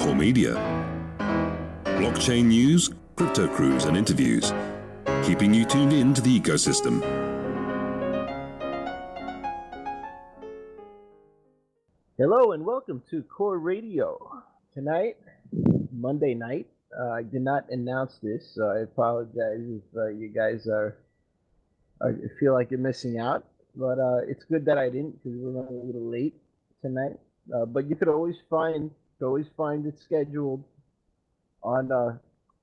Core Media. Blockchain news, crypto crews, and interviews, keeping you tuned in to the ecosystem. Hello and welcome to Core Radio. Tonight, Monday night, I did not announce this, so I apologize if you guys feel like you're missing out. But it's good that I didn't, because we're running a little late tonight. But you could always find it scheduled on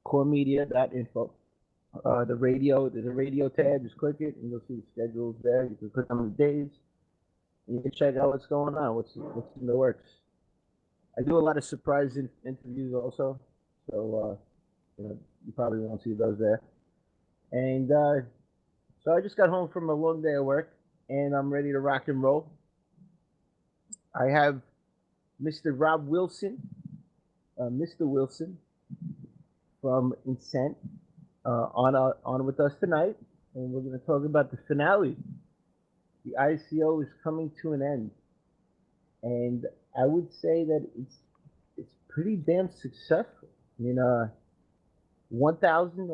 coremedia.info. There's a radio tab. Just click it, and you'll see the schedules there. You can click on the days. You can check out what's going on, what's in the works. I do a lot of surprise interviews also, so you probably won't see those there. And so I just got home from a long day of work, and I'm ready to rock and roll. I have Mr. Rob Wilson, Mr. Wilson from Incent on with us tonight, and we're going to talk about the finale. The ICO is coming to an end, and I would say that it's pretty damn successful. I mean, over 1,000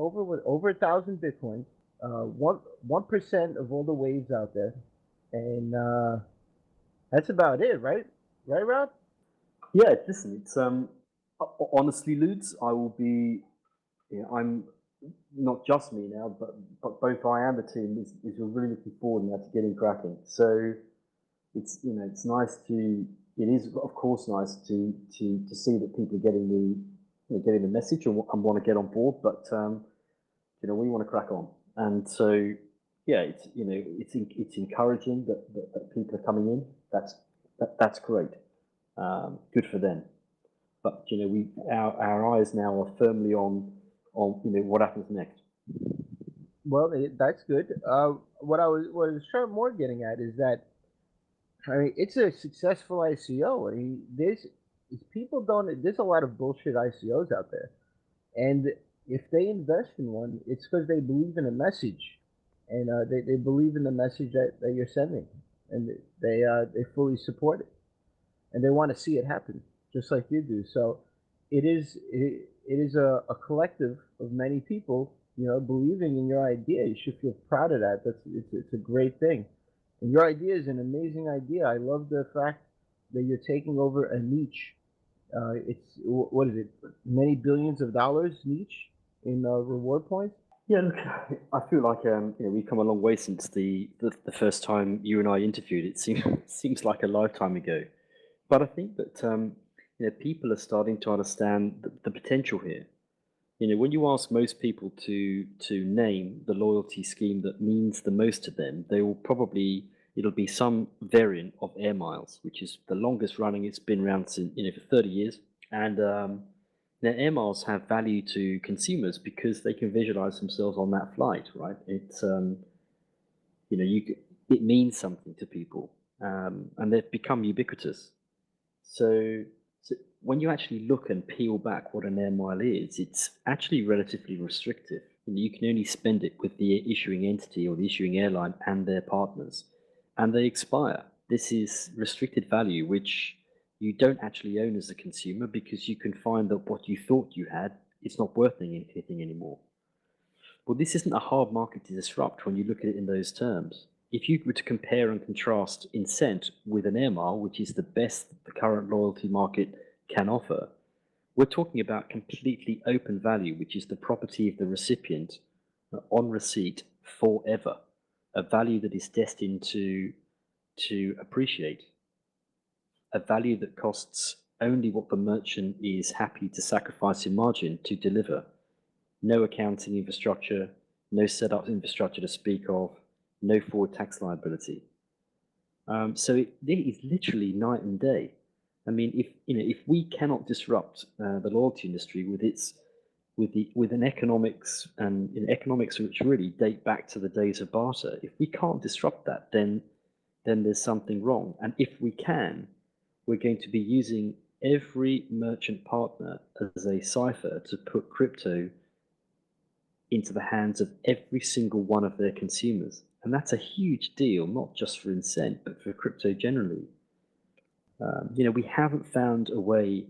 Bitcoins, 1% of all the waves out there, and that's about it, right? Right, Rob? Yeah, listen, it's honestly, Ludes, I will be. I'm not just me now, but both I and the team is really looking forward now to getting cracking. So it's nice to. It is of course nice to see that people are getting the message and want to get on board, but we want to crack on, and so yeah, it's encouraging that people are coming in. That's great. Good for them. But our eyes now are firmly on what happens next. Well, that's good. What I was more getting at is that, I mean, it's a successful ICO. I mean, there's a lot of bullshit ICOs out there, and if they invest in one, it's because they believe in a message, and they believe in the message that you're sending, and they fully support it, and they want to see it happen, just like you do. So it is a collective of many people, believing in your idea. You should feel proud of that. It's a great thing. And your idea is an amazing idea. I love the fact that you're taking over a niche. What is it? Many billions of dollars niche in reward points. Yeah, look, I feel like we've come a long way since the first time you and I interviewed. It seems like a lifetime ago, but I think that people are starting to understand the potential here. When you ask most people to name the loyalty scheme that means the most to them, it'll be some variant of Air Miles, which is the longest running. It's been around since for 30 years, and now Air Miles have value to consumers because they can visualize themselves on that flight, right? It's it means something to people, and they've become ubiquitous. So when you actually look and peel back what an air mile is, it's actually relatively restrictive. You can only spend it with the issuing entity or the issuing airline and their partners, and they expire. This is restricted value, which you don't actually own as a consumer because you can find that what you thought you had is not worth anything anymore. Well, this isn't a hard market to disrupt when you look at it in those terms. If you were to compare and contrast Incent with an air mile, which is the best the current loyalty market can offer, we're talking about completely open value, which is the property of the recipient on receipt forever, a value that is destined to appreciate, a value that costs only what the merchant is happy to sacrifice in margin to deliver. No accounting infrastructure, no setup infrastructure to speak of, no forward tax liability. So it is literally night and day. I mean, if we cannot disrupt the loyalty industry with an economics which really date back to the days of barter, if we can't disrupt that, then there's something wrong. And if we can, we're going to be using every merchant partner as a cipher to put crypto into the hands of every single one of their consumers. And that's a huge deal, not just for Incent, but for crypto generally. We haven't found a way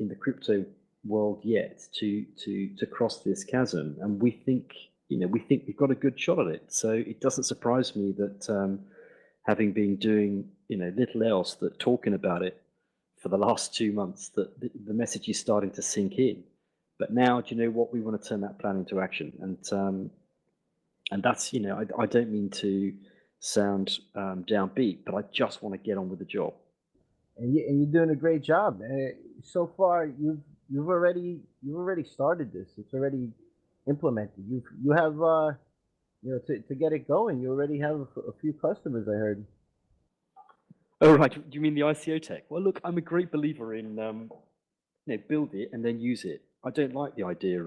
in the crypto world yet to cross this chasm, and we think we've got a good shot at it. So it doesn't surprise me that having been doing little else that talking about it for the last 2 months, that the message is starting to sink in. But now, do you know what? We want to turn that plan into action, and that's I don't mean to sound downbeat, but I just want to get on with the job. And you're doing a great job. So far, you've already started this. It's already implemented. You have to get it going. You already have a few customers. I heard. Oh, right. Do you mean the ICO tech? Well, look, I'm a great believer in build it and then use it. I don't like the idea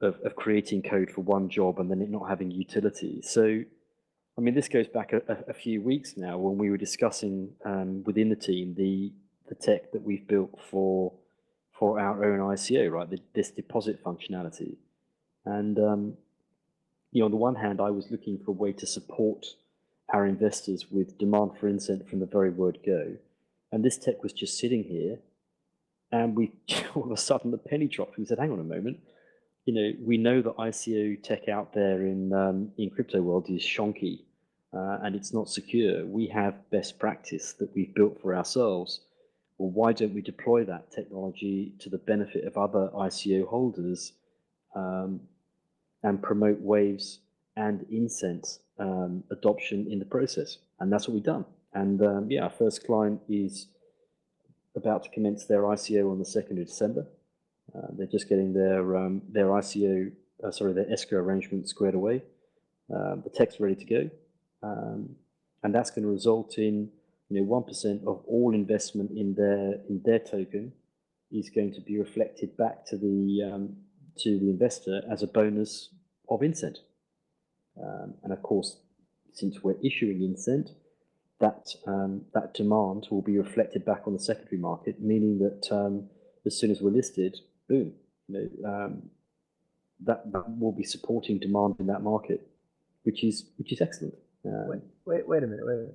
of creating code for one job and then it not having utility. So, I mean, this goes back a few weeks now when we were discussing within the team the tech that we've built for our own ICO, right? This deposit functionality. And on the one hand, I was looking for a way to support our investors with demand for Incent from the very word go. And this tech was just sitting here, and we all of a sudden the penny dropped. We said, hang on a moment. We know that ICO tech out there in crypto world is shonky and it's not secure. We have best practice that we've built for ourselves. Well, why don't we deploy that technology to the benefit of other ICO holders and promote Waves and Incent adoption in the process? And that's what we've done. And our first client is about to commence their ICO on the 2nd of December. They're just getting their ICO, their escrow arrangement squared away. The tech's ready to go, and that's going to result in 1% of all investment in their token is going to be reflected back to the investor as a bonus of Incent. And of course, since we're issuing Incent, that demand will be reflected back on the secondary market, meaning that as soon as we're listed, boom, that will be supporting demand in that market, which is excellent. Wait a minute.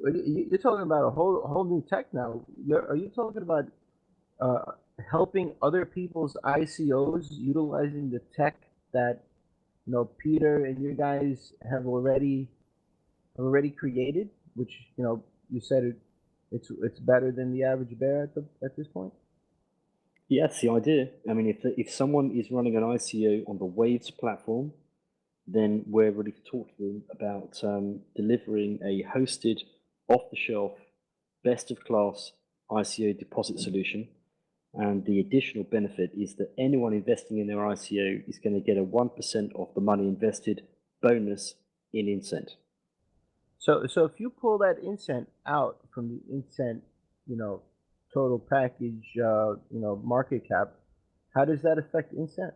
You're talking about a whole new tech now. Are you talking about helping other people's ICOs utilizing the tech that Peter and you guys have already created, which you said it's better than the average bear at this point? Yeah, that's the idea. I mean, if someone is running an ICO on the Waves platform, then we're ready to talk to them about delivering a hosted, off-the-shelf, best-of-class ICO deposit solution. And the additional benefit is that anyone investing in their ICO is going to get a 1% of the money invested bonus in Incent. So if you pull that Incent out from the Incent, total package, market cap, how does that affect Incent?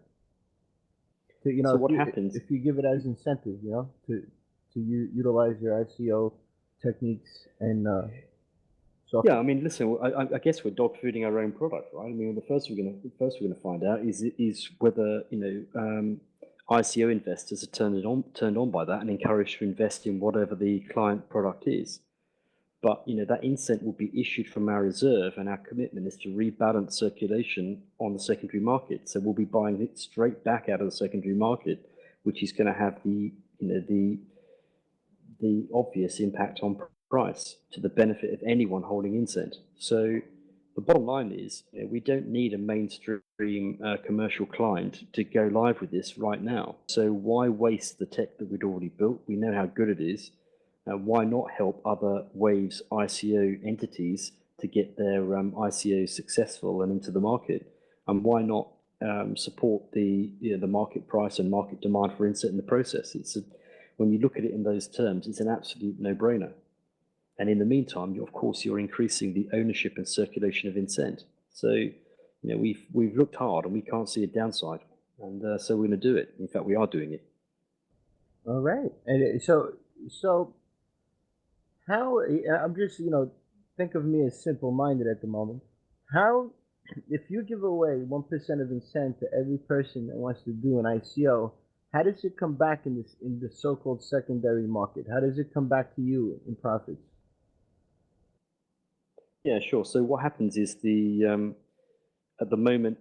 So what happens if you give it as incentive, to utilize your ICO techniques and software? Yeah, I mean, listen, I guess we're dog fooding our own product, right? I mean, the first we're going to find out is whether ICO investors are turned on by that and encouraged to invest in whatever the client product is. But that Incent will be issued from our reserve, and our commitment is to rebalance circulation on the secondary market. So we'll be buying it straight back out of the secondary market, which is going to have the obvious impact on price to the benefit of anyone holding Incent. So the bottom line is we don't need a mainstream commercial client to go live with this right now. So why waste the tech that we'd already built? We know how good it is. Why not help other Waves ICO entities to get their ICO successful and into the market? And why not support the market price and market demand for Incent in the process? When you look at it in those terms, it's an absolute no-brainer. And in the meantime, of course, you're increasing the ownership and circulation of Incent. So we've looked hard and we can't see a downside, and so we're going to do it. In fact, we are doing it. All right, and so. How I'm just think of me as simple-minded at the moment. How, if you give away 1% of Incent to every person that wants to do an ICO, how does it come back in the so-called secondary market? How does it come back to you in profits? Yeah, sure. So what happens is at the moment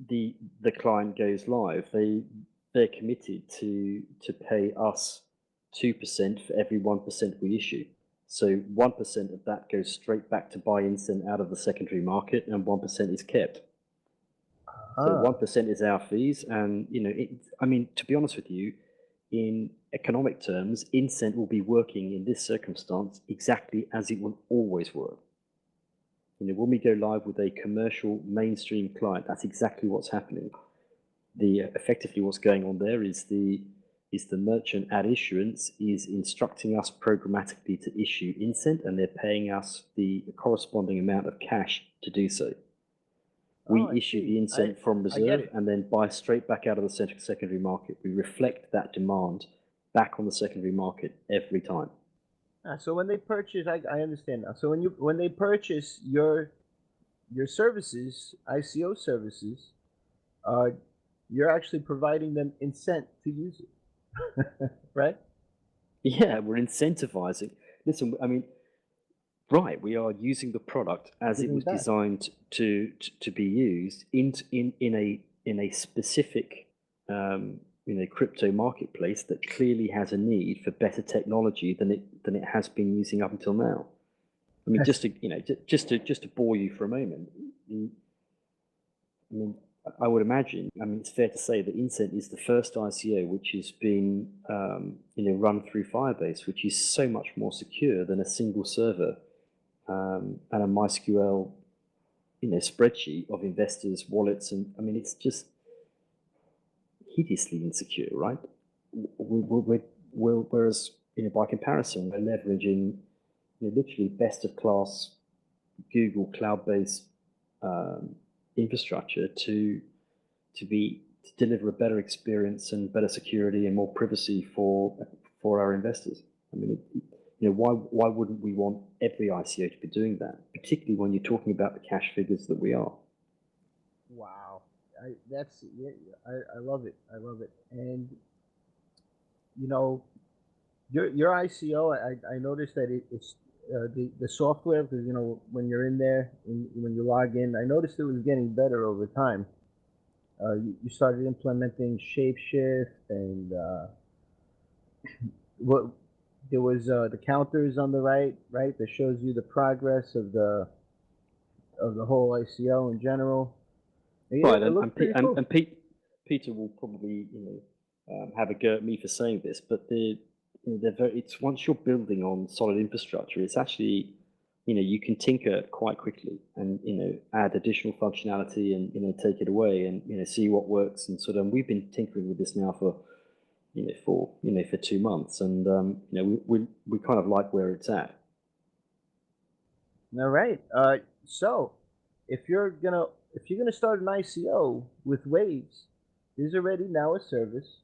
the client goes live, they're committed to pay us 2% for every 1% we issue. So 1% of that goes straight back to buy Incent out of the secondary market, and 1% is kept. So 1% is our fees, and I mean, to be honest with you, in economic terms, Incent will be working in this circumstance exactly as it will always work. When we go live with a commercial mainstream client, that's exactly what's happening. Effectively what's going on there is the merchant at issuance is instructing us programmatically to issue Incent, and they're paying us the corresponding amount of cash to do so. We issue the Incent from reserve and then buy straight back out of the secondary market. We reflect that demand back on the secondary market every time. So when they purchase, I understand now. So when they purchase your services, ICO services, you're actually providing them Incent to use it, right? Yeah, we're incentivizing. Listen, I mean, right, we are using the product as it was designed to be used in a specific crypto marketplace that clearly has a need for better technology than it has been using up until now. I mean, just to bore you for a moment. I mean, I would imagine. I mean, it's fair to say that Incent is the first ICO which has been run through Firebase, which is so much more secure than a single server and a MySQL spreadsheet of investors' wallets, and I mean, it's just hideously insecure, right? Whereas by comparison, we're leveraging literally best of class Google cloud-based infrastructure to deliver a better experience and better security and more privacy for our investors. I mean, why wouldn't we want every ICO to be doing that, particularly when you're talking about the cash figures that we are? Wow, I love it. I love it. And your ICO, I noticed that it's the software, because when you're in there, when you log in, I noticed it was getting better over time. You started implementing Shapeshift, and what there was the counters on the right that shows you the progress of the whole ICO in general. Right, and Peter will probably have a go at me for saying this, but it's once you're building on solid infrastructure, it's actually you can tinker quite quickly and add additional functionality and take it away and see what works and sort of. We've been tinkering with this now for 2 months, and we kind of like where it's at. All right. So if you're gonna start an ICO with Waves, there's already now a service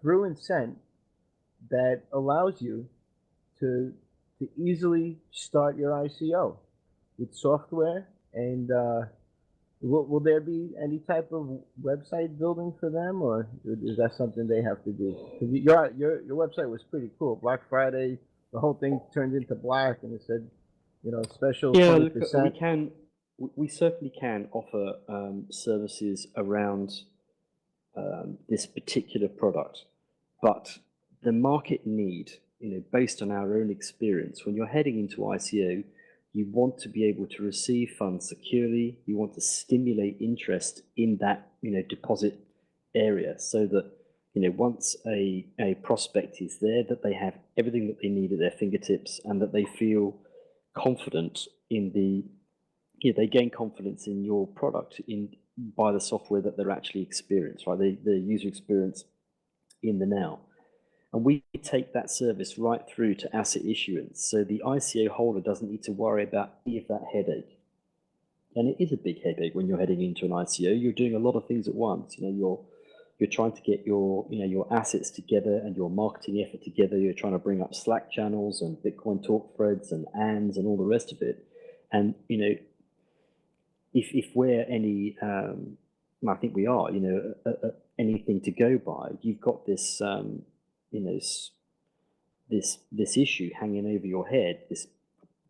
through Incent that allows you to easily start your ICO with software. And will there be any type of website building for them, or is that something they have to do? Because your website was pretty cool. Black Friday, the whole thing turned into black, and it said, special 20%. We certainly can offer services around this particular product, but the market need, based on our own experience, when you're heading into ICO, you want to be able to receive funds securely. You want to stimulate interest in that deposit area, so that once a prospect is there, that they have everything that they need at their fingertips, and that they feel confident in they gain confidence in your product by the software that they're actually experiencing, right? The user experience in the now. And we take that service right through to asset issuance. So the ICO holder doesn't need to worry about any of that headache. And it is a big headache when you're heading into an ICO. You're doing a lot of things at once. You're trying to get your assets together and your marketing effort together. You're trying to bring up Slack channels and Bitcoin talk threads and ANDs and all the rest of it. And if we're any, I think we are, anything to go by, you've got this, this issue hanging over your head, this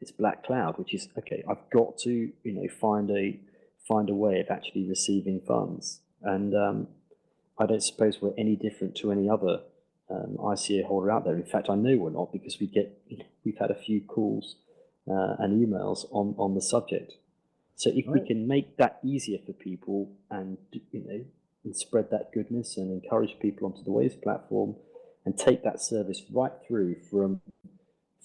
it's black cloud, which is okay. I've got to find a way of actually receiving funds, and I don't suppose we're any different to any other ICO holder out there. In fact, I know we're not, because we've had a few calls and emails on the subject. So if we can make that easier for people, and and spread that goodness and encourage people onto the Waves platform, and take that service right through from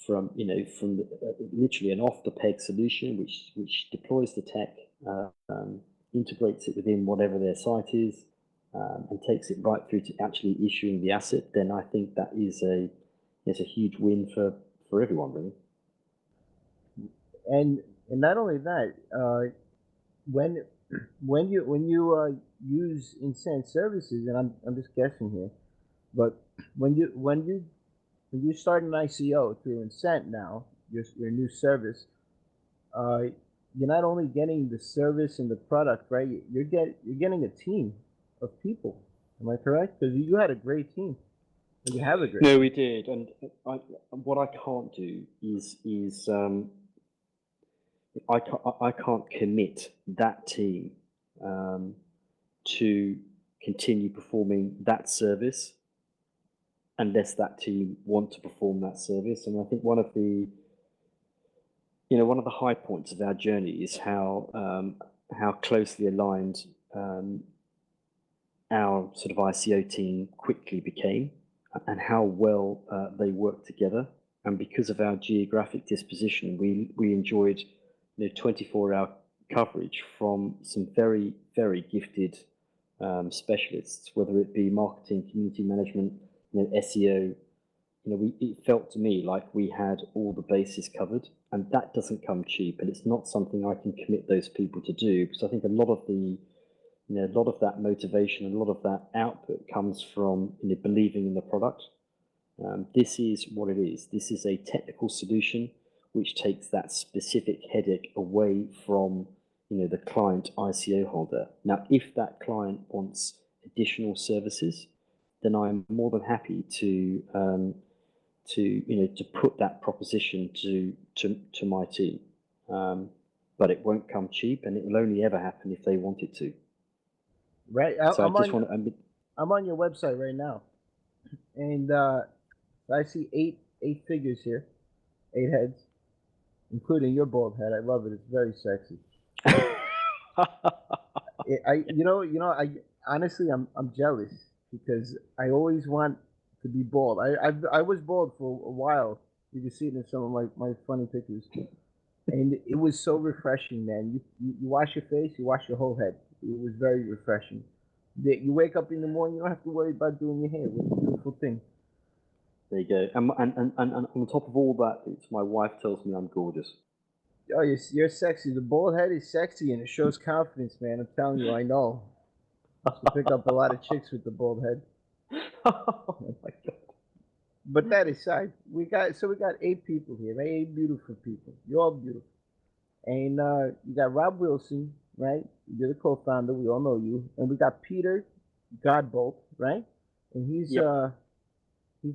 literally an off the peg solution, which deploys the tech, integrates it within whatever their site is, and takes it right through to actually issuing the asset, then I think that is a huge win for everyone, really. And not only that, when you use Incent services, and I'm just guessing here, but when you start an ICO through Incent now, your new service, you're not only getting the service and the product, right? You're getting a team of people. Am I correct? Because you had a great team. You have a great. No, we did, and what I can't do is I can't commit that team to continue performing that service unless that team want to perform that service. And I think one of the high points of our journey is how closely aligned our sort of ICO team quickly became, and how well they work together. And because of our geographic disposition, we enjoyed 24-hour coverage from some very, very gifted specialists, whether it be marketing, community management, SEO. It felt to me like we had all the bases covered, and that doesn't come cheap, and it's not something I can commit those people to do, because I think a lot of that motivation and a lot of that output comes from believing in the product. This is what it is. This is a technical solution which takes that specific headache away from the client ICO holder. Now, if that client wants additional services, then I'm more than happy to put that proposition to my team. But it won't come cheap, and it will only ever happen if they want it to. Right. I'm on your website right now, and I see eight figures here, 8 heads, including your bald head. I love it. It's very sexy. I honestly, I'm jealous, because I always want to be bald. I was bald for a while. You can see it in some of my funny pictures, and it was so refreshing, man. You wash your face, you wash your whole head. It was very refreshing. You wake up in the morning, you don't have to worry about doing your hair. It's a beautiful thing. There you go. And on top of all that, my wife tells me I'm gorgeous. Oh, you're sexy. The bald head is sexy, and it shows confidence, man. I'm telling you, I know. I used to pick up a lot of chicks with the bald head. Oh my God. But that aside, we got 8 people here, right? 8 beautiful people. You're all beautiful. And you got Rob Wilson, right? You're the co-founder. We all know you. And we got Peter Godbolt, right? And he's a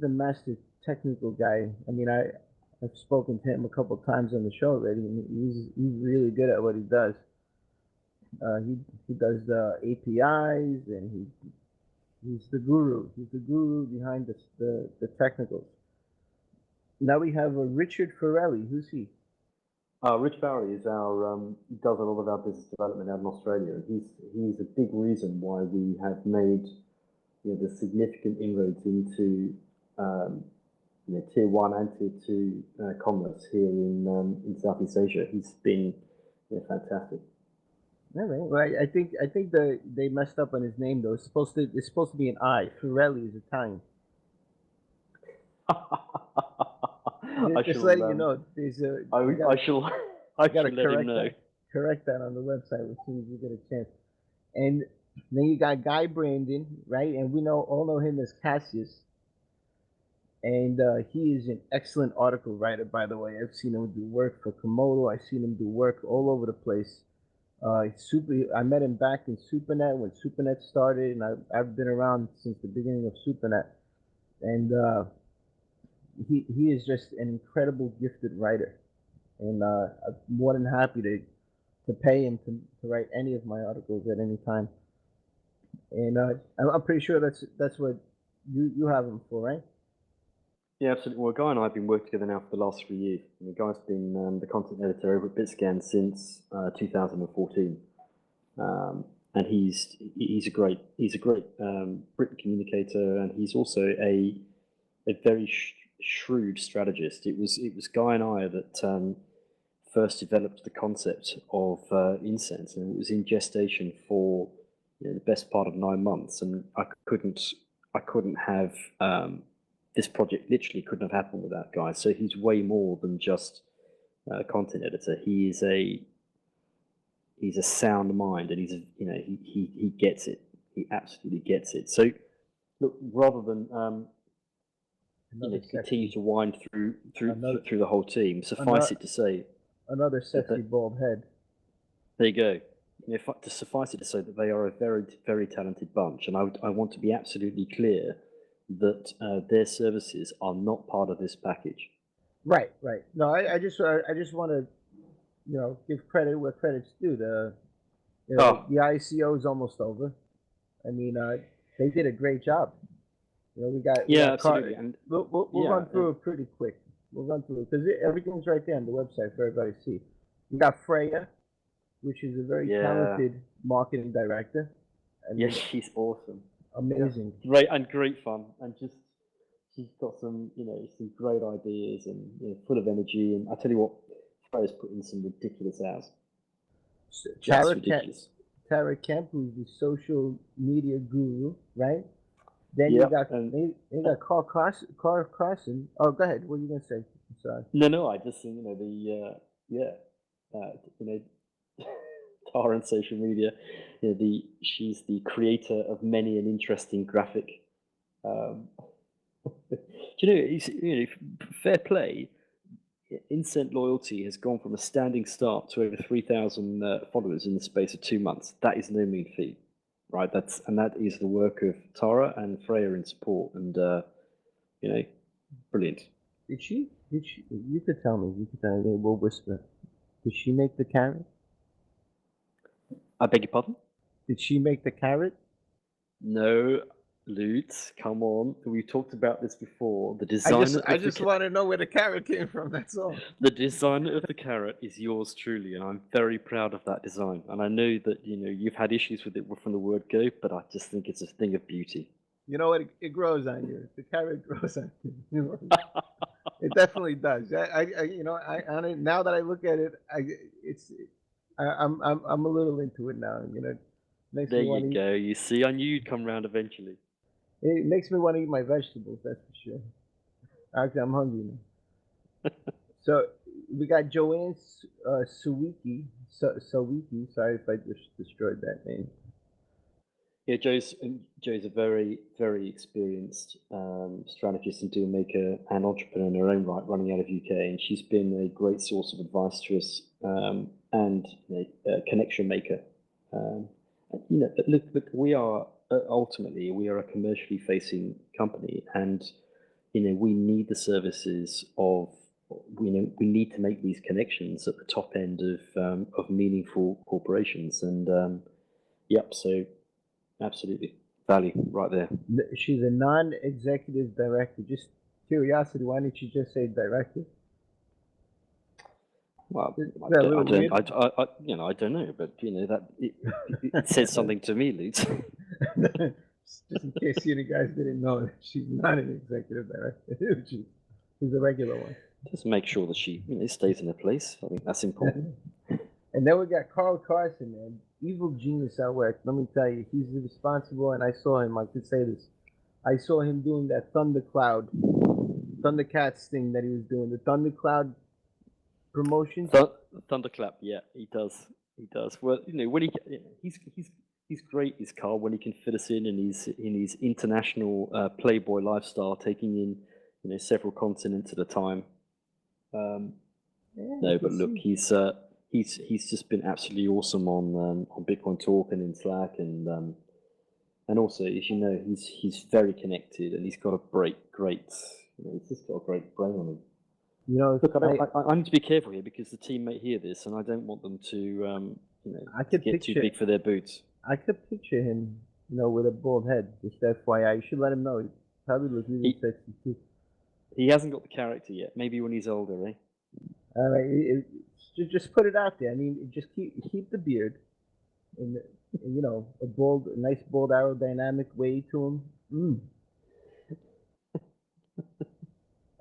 master technical guy. I mean, I've spoken to him a couple of times on the show already, and he's really good at what he does. He does the APIs, and he's the guru. He's the guru behind the technicals. Now we have Richard Farrelly. Who's he? Rich Farrelly is does a lot of our business development out in Australia. He's a big reason why we have made the significant inroads into tier 1 and tier 2 commerce here in Southeast Asia. He's been fantastic. All right. Well, I think they messed up on his name though. It's supposed to be an I. Farrelly is Italian. Just letting you know, there's a. I shall let him know. Correct that on the website as soon as you get a chance. And then you got Guy Brandon, right? And we all know him as Cassius. And he is an excellent article writer, by the way. I've seen him do work for Komodo. I've seen him do work all over the place. I met him back in SuperNet when SuperNet started, and I've been around since the beginning of SuperNet. And he is just an incredible gifted writer. and I'm more than happy to pay him to write any of my articles at any time. And I'm pretty sure that's what you have him for, right? Yeah, absolutely. Well, Guy and I have been working together now for the last 3 years. And the Guy's been the content editor over at BitScan since 2014, and he's a great written communicator, and he's also a very shrewd strategist. It was Guy and I that first developed the concept of Incent, and it was in gestation for the best part of 9 months, and I couldn't have this project literally couldn't have happened without Guy. So he's way more than just a content editor. He's a sound mind, and he gets it. He absolutely gets it. So look, rather than continue to wind through the whole team, suffice it to say, another sexy bald head. There you go. To suffice it to say that they are a very, very talented bunch, and I want to be absolutely clear that their services are not part of this package. Right. No, I just want to give credit where credit's due. The ICO is almost over. I mean, they did a great job. We got absolutely. And we'll run through it pretty quick. We'll run through it because everything's right there on the website for everybody to see. We got Freya, which is a very talented marketing director. Yes, she's awesome. Amazing. Great fun, and she's got some great ideas, and full of energy. And I tell you what, Freya's put in some ridiculous hours. Tara Kemp, who's the social media guru, right? Then you got Carl Carson. Oh, go ahead. What are you gonna say? I'm sorry. No. I just think Tara on social media. She's the creator of many an interesting graphic. Fair play. Incent Loyalty has gone from a standing start to over 3,000 followers in the space of 2 months. That is no mean feat, right? That is the work of Tara and Freya in support, and brilliant. Did she? You could tell me. We'll whisper. Did she make the carrot? I beg your pardon? Did she make the carrot? No, Lutz, come on. We talked about this before. The design. I just want to know where the carrot came from. That's all. The design of the carrot is yours truly, and I'm very proud of that design. And I know that you've had issues with it from the word go, but I just think it's a thing of beauty. You know what? It grows on you. The carrot grows on you. It definitely does. Now that I look at it, I'm a little into it now. There you go. You see, I knew you'd come around eventually. It makes me want to eat my vegetables. That's for sure. Actually, I'm hungry now. So we got Joanne Sawicki. Sorry if I just destroyed that name. Yeah, Joe's a very, very experienced strategist and deal maker and entrepreneur in her own right, running out of UK, and she's been a great source of advice to us and a connection maker. Look, we are ultimately a commercially facing company, and we need the services of we need to make these connections at the top end of meaningful corporations, and so. Absolutely. Value right there. She's a non-executive director. Just curiosity, why didn't you just say director? Well, I don't know, but that it says something to me, Lutz. Just in case you guys didn't know, she's not an executive director. She's a regular one. Just make sure that she stays in her place. I think that's important. And then we got Carl Carson, man. Evil genius at work. Let me tell you, he's responsible, and I saw him. I could say this. I saw him doing that Thundercats thing that he was doing. The Thundercloud promotion. Thunderclap, yeah, he does. Well, when he's great, is Carl, when he can fit us in his international playboy lifestyle, taking in several continents at a time. But look, he's just been absolutely awesome on Bitcoin Talk and in Slack, and also, as you know, he's very connected, and he's got a great he's just got a great brain on him. Look, I need to be careful here because the team may hear this, and I don't want them to, I to could get too picture, big for their boots. I could picture him, with a bald head. Just FYI, you should let him know. He probably looks really sexy too. He hasn't got the character yet. Maybe when he's older, eh? All right, just put it out there. I mean, just keep the beard, and a nice bold aerodynamic way to him.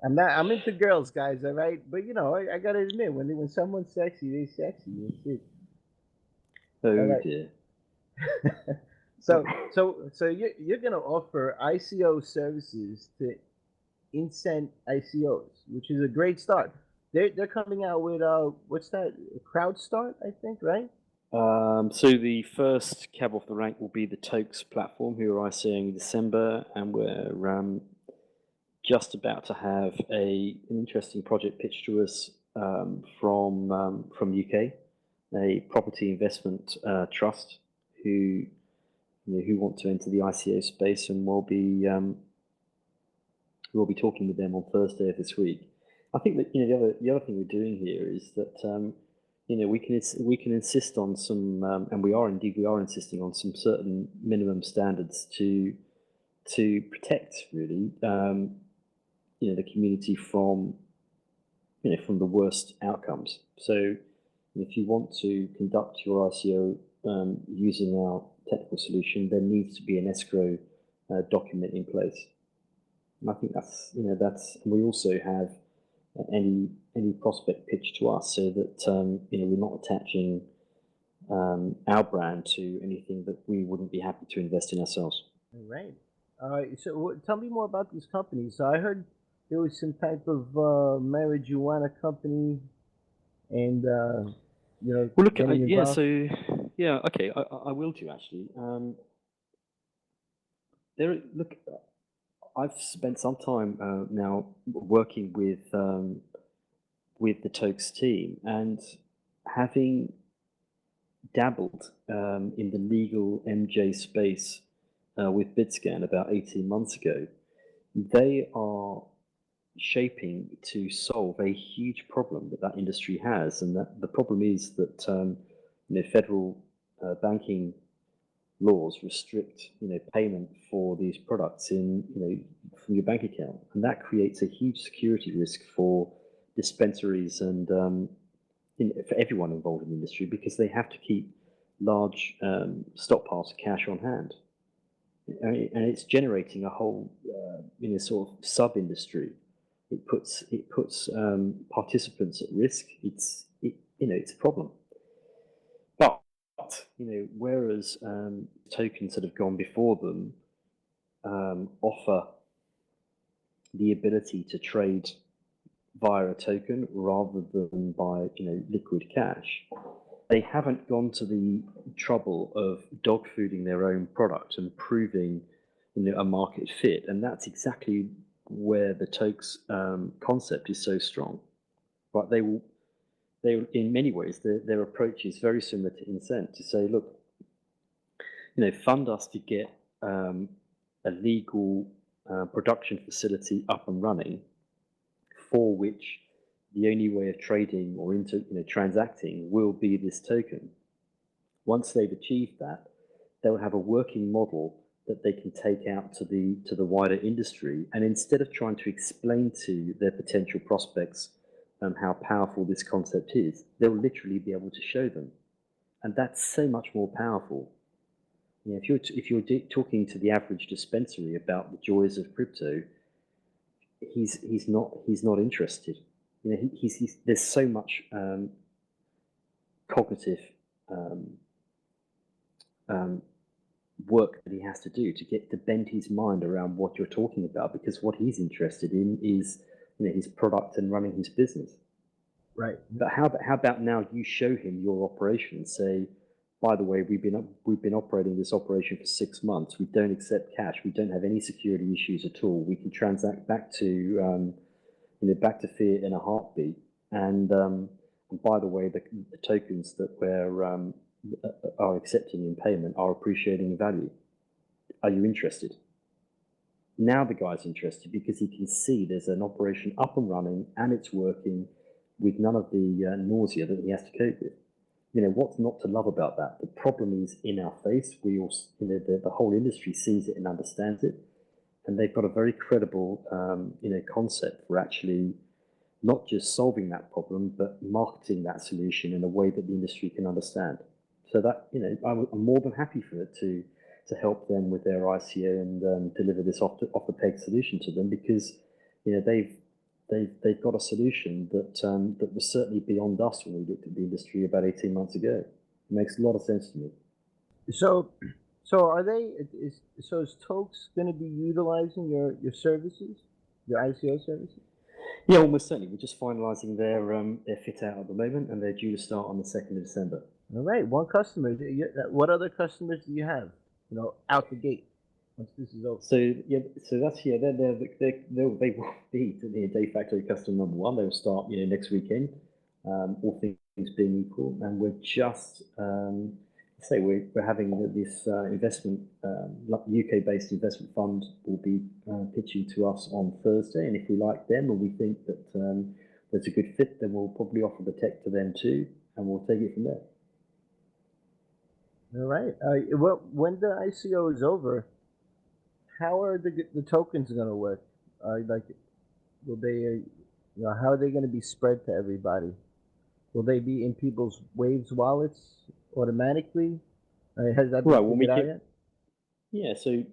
I'm into girls, guys. All right, but I gotta admit, when someone's sexy, they're sexy. That's it. Oh All right. dear. So you're gonna offer ICO services to Incent ICOs, which is a great start. They're coming out with what's that? Crowd Start, I think, right? So the first cab off the rank will be the Tokes platform, who are ICOing in December, and we're just about to have an interesting project pitched to us from UK, a property investment trust who want to enter the ICO space, and we'll be talking with them on Thursday of this week. I think that the other thing we're doing here is that we can insist on some, and we are insisting on some certain minimum standards to protect really the community from the worst outcomes. So if you want to conduct your ICO using our technical solution, there needs to be an escrow document in place. And I think that's we also have any prospect pitch to us, so that we're not attaching our brand to anything that we wouldn't be happy to invest in ourselves. All right. So tell me more about these companies. So I heard there was some type of marijuana company, and Well, look, okay, I will do actually. I've spent some time now working with the Tokes team, and having dabbled in the legal MJ space with BitScan about 18 months ago. They are shaping to solve a huge problem that industry has, and that the problem is that federal banking laws restrict payment for these products from your bank account, and that creates a huge security risk for dispensaries and for everyone involved in the industry, because they have to keep large stockpiles of cash on hand, and it's generating a whole sort of sub industry. It puts participants at risk. It's a problem. But whereas tokens that have gone before them offer the ability to trade via a token rather than by liquid cash, they haven't gone to the trouble of dog fooding their own product and proving a market fit, and that's exactly where the Tokes concept is so strong. But they in many ways their approach is very similar to Incent, to say, look, fund us to get a legal production facility up and running, for which the only way of trading or transacting will be this token. Once they've achieved that, they'll have a working model that they can take out to the wider industry, and instead of trying to explain to their potential prospects how powerful this concept is, they'll literally be able to show them, and that's so much more powerful. If you're talking to the average dispensary about the joys of crypto, he's not interested. There's so much cognitive work that he has to do to bend his mind around what you're talking about, because what he's interested in is his product and running his business. Right. But how about now you show him your operation, say, by the way, we've been operating this operation for 6 months. We don't accept cash. We don't have any security issues at all. We can transact back to back to fiat in a heartbeat. And by the way, the tokens that are accepting in payment are appreciating in value. Are you interested? Now the guy's interested because he can see there's an operation up and running and it's working with none of the nausea that he has to cope with. What's not to love about that? The problem is in our face. We all, the whole industry sees it and understands it, and they've got a very credible, concept for actually not just solving that problem, but marketing that solution in a way that the industry can understand. So that, I'm more than happy for it to help them with their ICO and deliver this off the peg solution to them, because they've got a solution that was certainly beyond us when we looked at the industry about 18 months ago. It makes a lot of sense to me. So is Tokes going to be utilizing your services, your ICO services? Yeah, almost certainly. We're just finalising their fit out at the moment, and they're due to start on the 2nd of December. All right, one customer. What other customers do you have? Out the gate once this is over. So that's they will be the de facto customer number one. They will start next weekend, all things being equal, and we're just we're having this investment UK-based investment fund will be pitching to us on Thursday, and if we like them and we think that there's a good fit, then we'll probably offer the tech to them too, and we'll take it from there. All right. Well, when the ICO is over, how are the tokens going to work? Will they, how are they going to be spread to everybody? Will they be in people's Waves wallets automatically? Has that been figured out yet? Yeah. So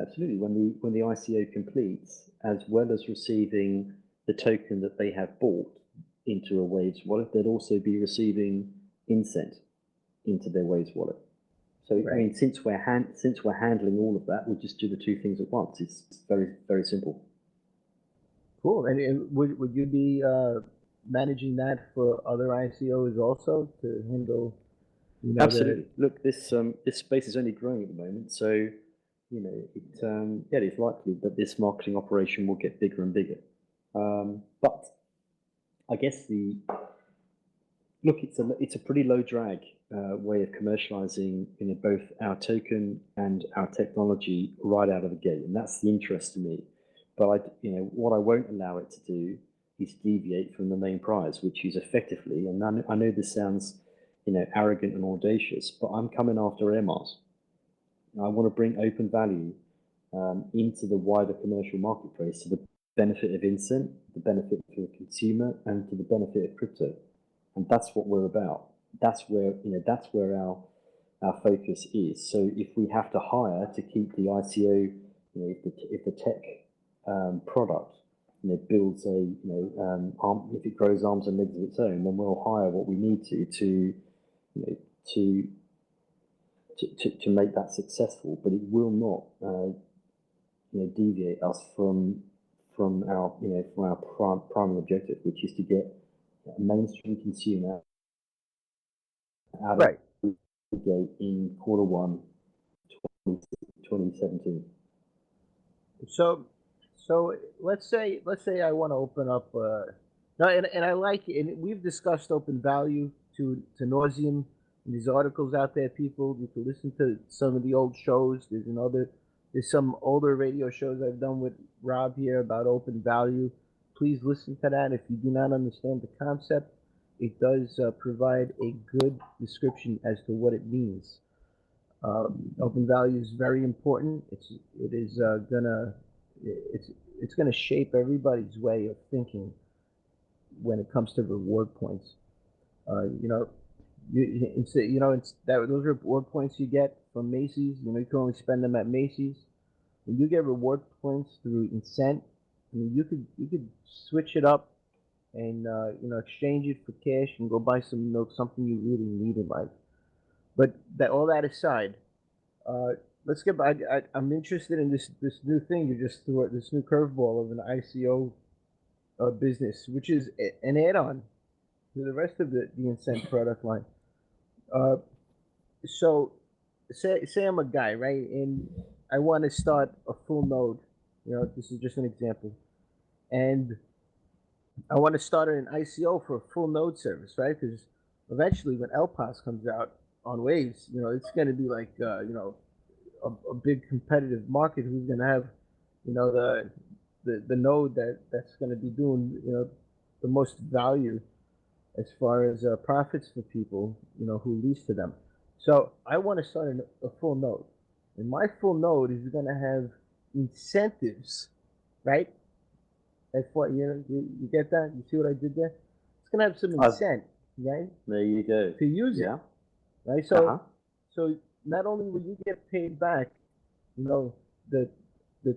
absolutely. When the ICO completes, as well as receiving the token that they have bought into a Waves wallet, they'll also be receiving Incent into their Waves wallet. So right. I mean, since we're handling all of that, we'll just do the two things at once. It's very, very simple. Cool. And would you be managing that for other ICOs also to handle? Absolutely. Look, this space is only growing at the moment, so it is likely that this marketing operation will get bigger and bigger. But I guess it's a pretty low drag way of commercializing both our token and our technology right out of the gate, and that's the interest to me. But what I won't allow it to do is deviate from the main prize, which is effectively, and I know this sounds arrogant and audacious, but I'm coming after air miles. I want to bring open value into the wider commercial marketplace to the benefit of Incent, the benefit for the consumer, and to the benefit of crypto. And that's what we're about. That's where our focus is. So if we have to hire to keep the ICO, if the tech product builds if it grows arms and legs of its own, then we'll hire what we need to make that successful. But it will not deviate us from our primary objective, which is to get a mainstream consumer out of the gate in Q1 2017. So let's say I want to open up and I like it, and we've discussed open value to nauseam in these articles out there. People, you can listen to some of the old shows. There's some older radio shows I've done with Rob here about open value. Please listen to that. If you do not understand the concept, it does provide a good description as to what it means. Open value is very important. It's gonna shape everybody's way of thinking when it comes to reward points. Those reward points you get from Macy's. You can only spend them at Macy's. When you get reward points through Incent, I mean, you could switch it up and exchange it for cash and go buy something you really need in life. But all that aside, let's get back. I'm interested in this new thing you just threw, this new curveball of an ICO business, which is an add-on to the rest of the Incent product line. So say I'm a guy, right, and I want to start a full node. This is just an example, and I want to start an ICO for a full node service, right? Because eventually, when LPAS comes out on Waves, it's going to be like a big competitive market who's going to have the node that's going to be doing the most value as far as profits for people who lease to them. So I want to start a full node, and my full node is going to have incentives, right? That's what you get that? You see what I did there? It's going to have some incent, right? There you go. To use it, right? So so not only will you get paid back, the the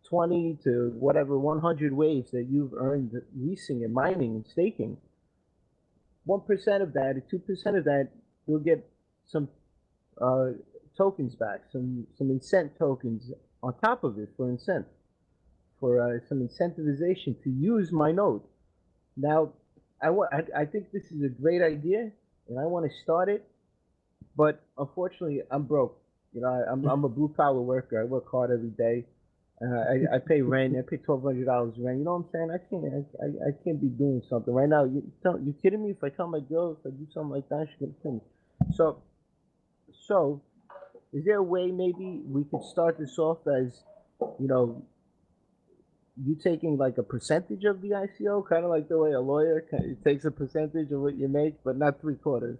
20 to whatever 100 waves that you've earned leasing and mining and staking, 1% of that or 2% of that, you'll get some tokens back, some incent tokens on top of it for some incentivization to use my node. Now, I think this is a great idea, and I want to start it, but unfortunately, I'm broke. I'm a blue collar worker. I work hard every day. I pay rent. I pay $1,200 rent. You know what I'm saying? I can't be doing something right now. You kidding me? If I tell my girl if I do something like that, she's gonna kill me. So is there a way maybe we could start this off as, you know, you taking like a percentage of the ICO, kind of like the way a lawyer takes a percentage of what you make, but not 3/4,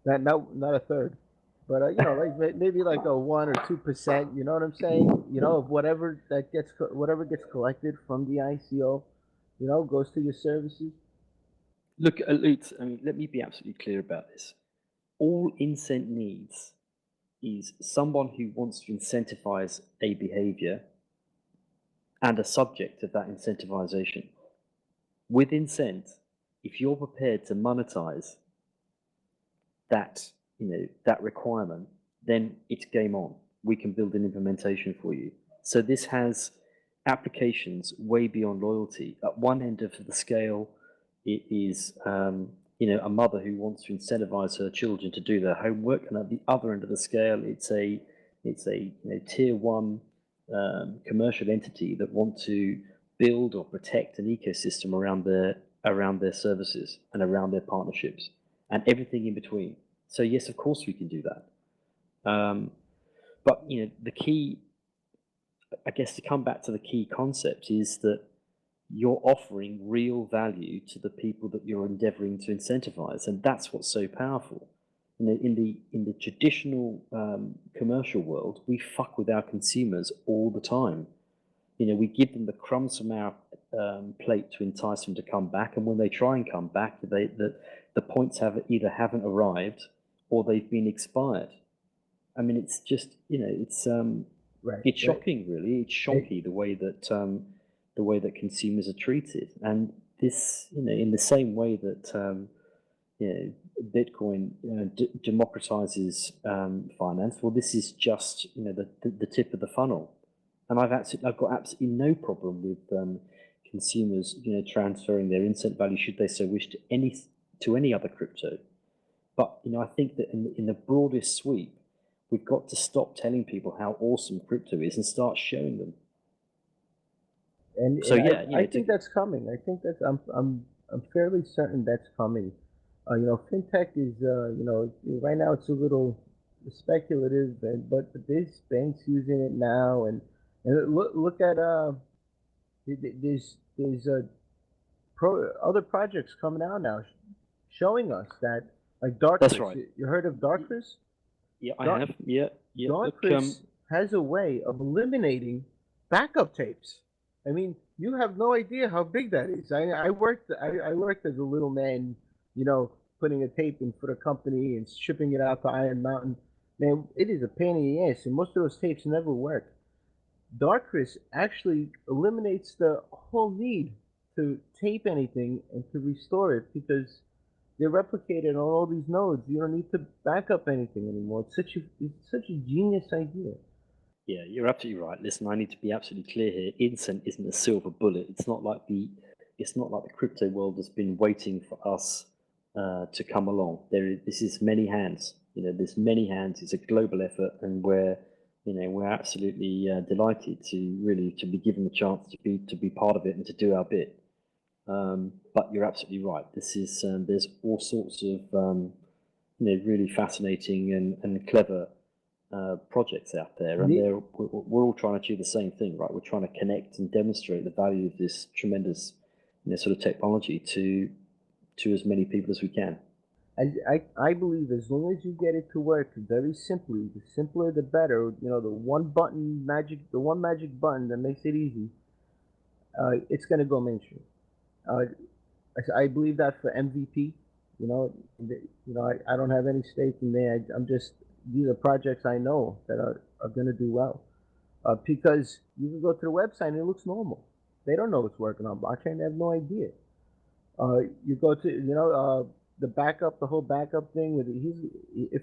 not a third, but like maybe like a 1 or 2%. You know what I'm saying? Of whatever gets collected from the ICO, goes to your services. Look, let me be absolutely clear about this. All Incent needs is someone who wants to incentivize a behavior and a subject of that incentivization. With Incent, if you're prepared to monetize that, that requirement, then it's game on. We can build an implementation for you. So this has applications way beyond loyalty. At one end of the scale, it is a mother who wants to incentivize her children to do their homework, and at the other end of the scale, it's a tier one commercial entity that want to build or protect an ecosystem around their services and around their partnerships and everything in between. So yes, of course we can do that. But the key, I guess, to come back to the key concept is that you're offering real value to the people that you're endeavoring to incentivize, and that's what's so powerful. In the traditional commercial world, we fuck with our consumers all the time. We give them the crumbs from our plate to entice them to come back, and when they try and come back, the points either haven't arrived or they've been expired. I mean, it's just it's shocking, really. It's shocking the way that consumers are treated, and this in the same way that Bitcoin democratizes finance. Well, this is just the tip of the funnel, and I've got absolutely no problem with consumers transferring their Incent value, should they so wish, to any other crypto. But I think that in the broadest sweep, we've got to stop telling people how awesome crypto is and start showing them. And so I think that's coming. I think that's I'm fairly certain that's coming. Fintech is right now it's a little speculative, but there's banks using it now, and look at there's other projects coming out now showing us that, like Darkness. That's right. You heard of Darkness? Yeah, I have. Yeah. Darkness has a way of eliminating backup tapes. I mean, you have no idea how big that is. I worked as a little man, putting a tape in for the company and shipping it out to Iron Mountain. Man, it is a pain in the ass, and most of those tapes never work. Darkness actually eliminates the whole need to tape anything and to restore it, because they're replicated on all these nodes. You don't need to back up anything anymore. It's such a genius idea. Yeah, you're absolutely right. Listen, I need to be absolutely clear here. Incent isn't a silver bullet. It's not like the crypto world has been waiting for us to come along. This is many hands. There's many hands. It's a global effort, and we're absolutely delighted to be given the chance to be part of it and to do our bit. But you're absolutely right. This is there's all sorts of really fascinating and clever projects out there, and we're all trying to do the same thing, right? We're trying to connect and demonstrate the value of this tremendous, sort of technology to as many people as we can. I believe as long as you get it to work very simply, the simpler the better. The one magic button that makes it easy. It's going to go mainstream. I believe that for MVP. I don't have any stake in there. These are projects I know that are going to do well. Because you can go to the website and it looks normal. They don't know it's working on blockchain. They have no idea. You go to the backup, the whole backup thing with if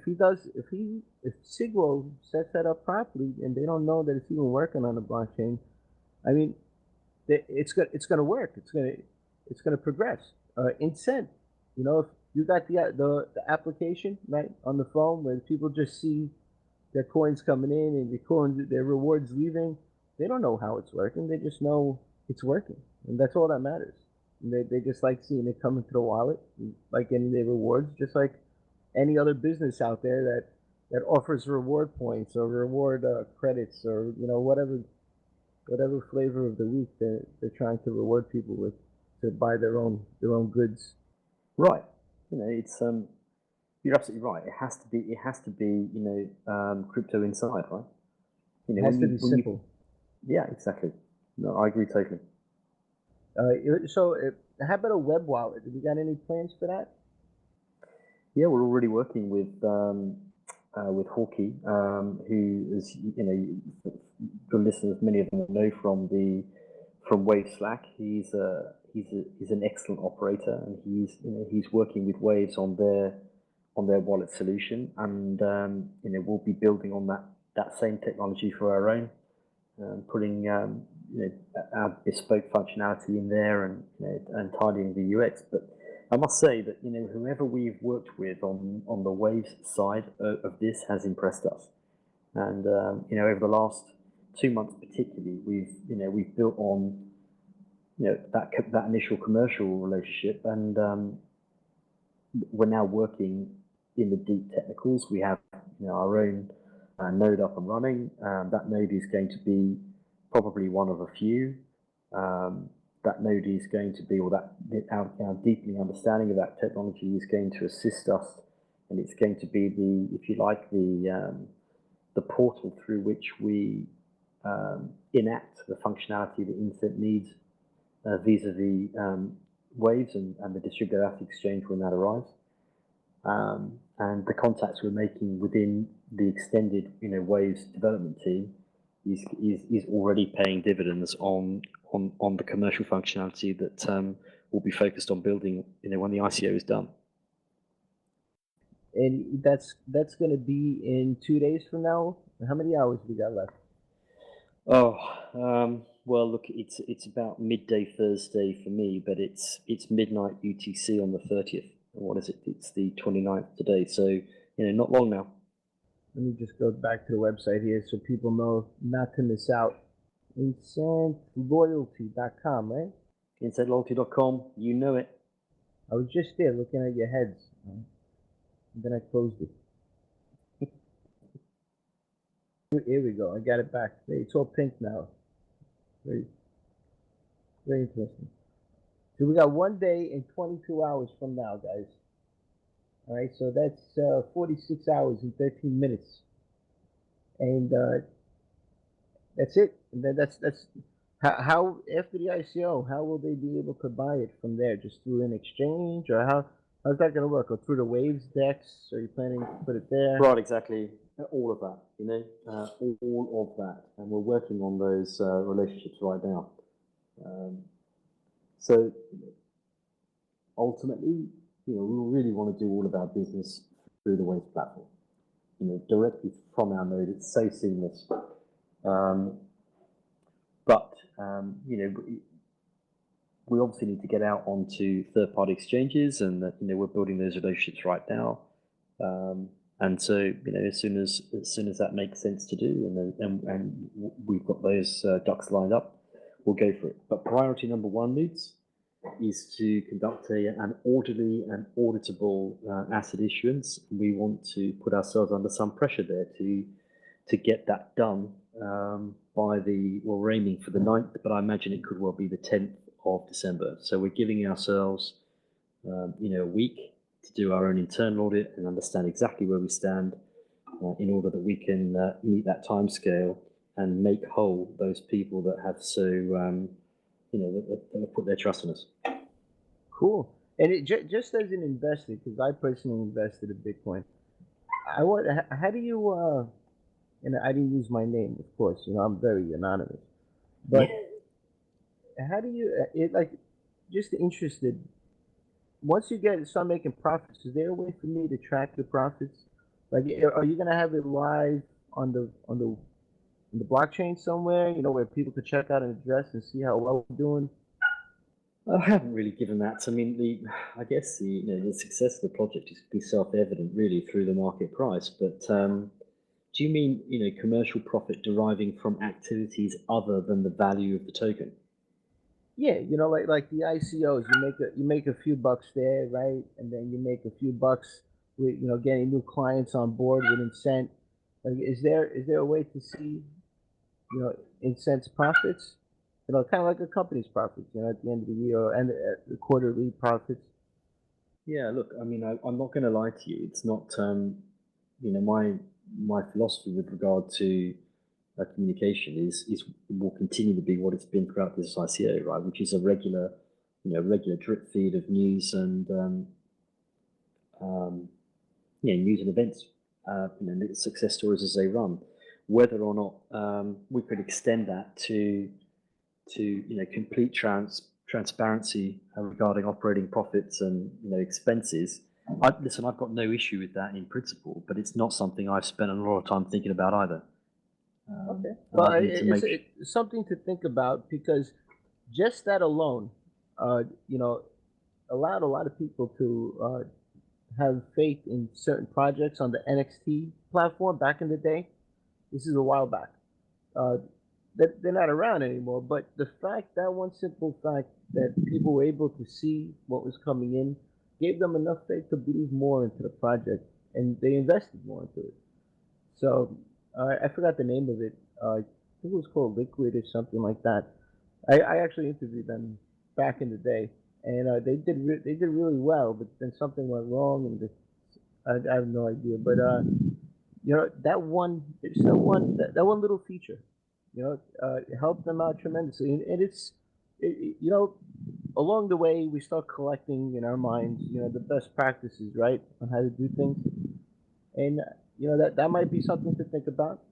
Siglo sets that up properly and they don't know that it's even working on the blockchain, I mean, it's going to work. It's going to progress. Incent, if you got the application right on the phone where people just see their coins coming in and their rewards leaving, they don't know how it's working. They just know it's working, and that's all that matters. And they just like seeing it come into the wallet, like getting their rewards, just like any other business out there that offers reward points or reward credits or whatever flavor of the week they're trying to reward people with to buy their own goods. Right. It's you're absolutely right. It has to be crypto inside, right? It has to be simple. Yeah, exactly. No, I agree totally. So how about a web wallet? Have you got any plans for that? Yeah, we're already working with Hawkey, who is the listeners, many of them know from Wave Slack. He's an excellent operator, and he's working with Waves on their wallet solution, and we'll be building on that same technology for our own, putting our bespoke functionality in there and tidying the UX. But I must say that whoever we've worked with on the Waves side of this has impressed us, and over the last 2 months particularly, we've built on that initial commercial relationship, and we're now working in the deep technicals. We have our own node up and running. That node is going to be probably one of a few. That node is going to be, or our deepening understanding of that technology is going to assist us, and it's going to be if you like, the portal through which we enact the functionality that Incent needs vis-a-vis Waves and the distributed asset exchange when that arrives. And the contacts we're making within the extended Waves development team is already paying dividends on the commercial functionality that will be focused on building when the ICO is done. And that's going to be in 2 days from now. How many hours do we got left? Well, look, it's about midday Thursday for me, but it's midnight UTC on the 30th. What is it? It's the 29th today, so not long now. Let me just go back to the website here so people know not to miss out. IncentLoyalty.com, right? IncentLoyalty.com, you know it. I was just there looking at your heads, and then I closed it. Here we go. I got it back. It's all pink now. Very, very interesting. So we got 1 day and 22 hours from now, guys. All right, so that's 46 hours and 13 minutes, and that's it. And then that's how after the ICO, how will they be able to buy it from there? Just through an exchange, or how's that going to work? Or through the Waves DEX? Are you planning to put it there? Right, exactly. All of that, all of that, and we're working on those relationships right now. So ultimately, we really want to do all of our business through the Waves platform, directly from our node. It's so seamless. But we obviously need to get out onto third-party exchanges, and we're building those relationships right now. And so, as soon as that makes sense to do, and we've got those ducks lined up, we'll go for it. But priority number one, Lutz, is to conduct an orderly and auditable asset issuance. We want to put ourselves under some pressure there to to get that done by we're aiming for the 9th, but I imagine it could well be the 10th of December. So we're giving ourselves, a week to do our own internal audit and understand exactly where we stand in order that we can meet that timescale and make whole those people that have that have put their trust in us. Cool. And just as an investor, because I personally invested in Bitcoin, how do you, and I didn't use my name, of course, I'm very anonymous, but how do you, just interested, once you start making profits, is there a way for me to track the profits? Like, are you going to have it live on the blockchain somewhere, where people could check out an address and see how well we're doing? I haven't really given that. I mean, I guess the success of the project is to be self-evident, really, through the market price. But do you mean commercial profit deriving from activities other than the value of the token? Yeah, like the ICOs, you make a few bucks there, right? And then you make a few bucks with getting new clients on board with Incent. Like, is there a way to see Incent's profits? Kind of like a company's profits, at the end of the year and the quarterly profits. Yeah, look, I mean, I'm not going to lie to you. It's not, my philosophy with regard to communication is will continue to be what it's been throughout this ICO, right? Which is a regular drip feed of news and news and events, success stories as they run. Whether or not we could extend that to complete transparency regarding operating profits and expenses. Listen, I've got no issue with that in principle, but it's not something I've spent a lot of time thinking about either. Okay. Well, it's something to think about, because just that alone, allowed a lot of people to have faith in certain projects on the NXT platform back in the day. This is a while back. They're not around anymore, but that one simple fact that people were able to see what was coming in gave them enough faith to believe more into the project, and they invested more into it. So I forgot the name of it. I think it was called Liquid or something like that. I actually interviewed them back in the day, and they did really well. But then something went wrong, and I have no idea. But that one little feature, it helped them out tremendously, and along the way we start collecting in our minds, the best practices, right, on how to do things, and that might be something to think about.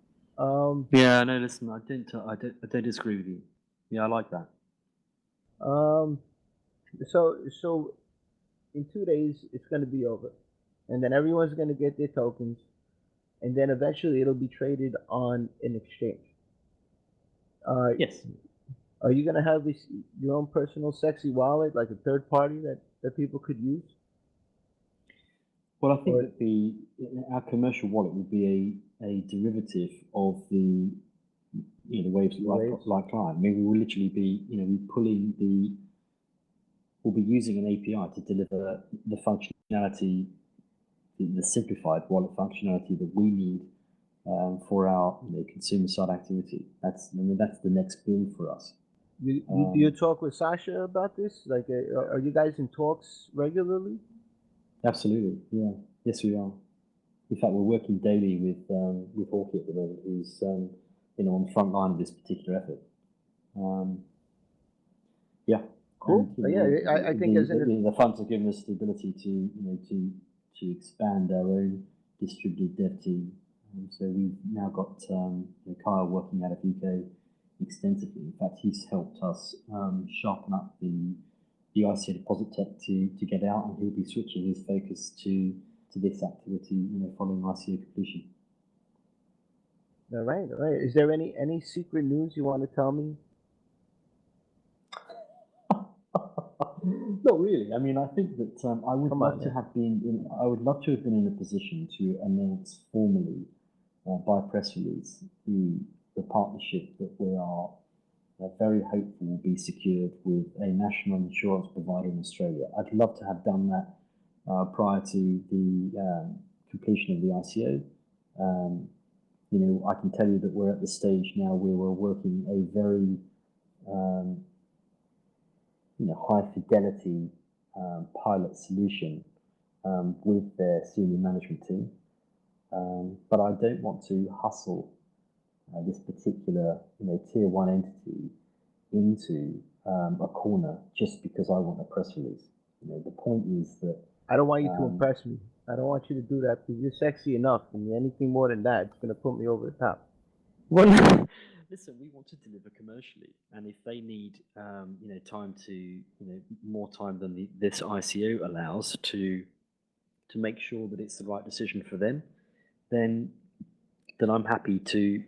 Yeah, no, listen, I don't disagree with you. Yeah, I like that. So in 2 days it's going to be over, and then everyone's going to get their tokens, and then eventually it'll be traded on an exchange. Yes. Are you going to have your own personal sexy wallet, like a third party that people could use? Well, I think that our commercial wallet would be a derivative of the waves like client. I mean, we will literally be we'll be using an API to deliver the functionality, the simplified wallet functionality that we need for our consumer side activity. That's the next build for us. Do you talk with Sasha about this? Like, are you guys in talks regularly? Absolutely, yeah. Yes, we are. In fact, we're working daily with Hawkey at the moment, who's on the front line of this particular effort. Yeah. Cool. And, I think the funds have given us the ability to expand our own distributed dev team. So we've now got Kyle working out of UK extensively. In fact, he's helped us sharpen up the ICO deposit tech to get out, and he'll be switching his focus to this activity following ICO completion. All right. Is there any secret news you want to tell me? Not really. I mean, I think that I would love to have been in a position to announce formally by press release the partnership that we are very hopeful will be secured with a national insurance provider in Australia. I'd love to have done that prior to the completion of the ICO. I can tell you that we're at the stage now where we're working a very high fidelity pilot solution with their senior management team. But I don't want to hustle this particular tier one entity into a corner just because I want a press release. The point is that I don't want you to impress me. I don't want you to do that because you're sexy enough, and anything more than that, it's going to put me over the top. Well, listen, we want to deliver commercially, and if they need, time to, more time than this ICO allows to make sure that it's the right decision for them, then I'm happy to.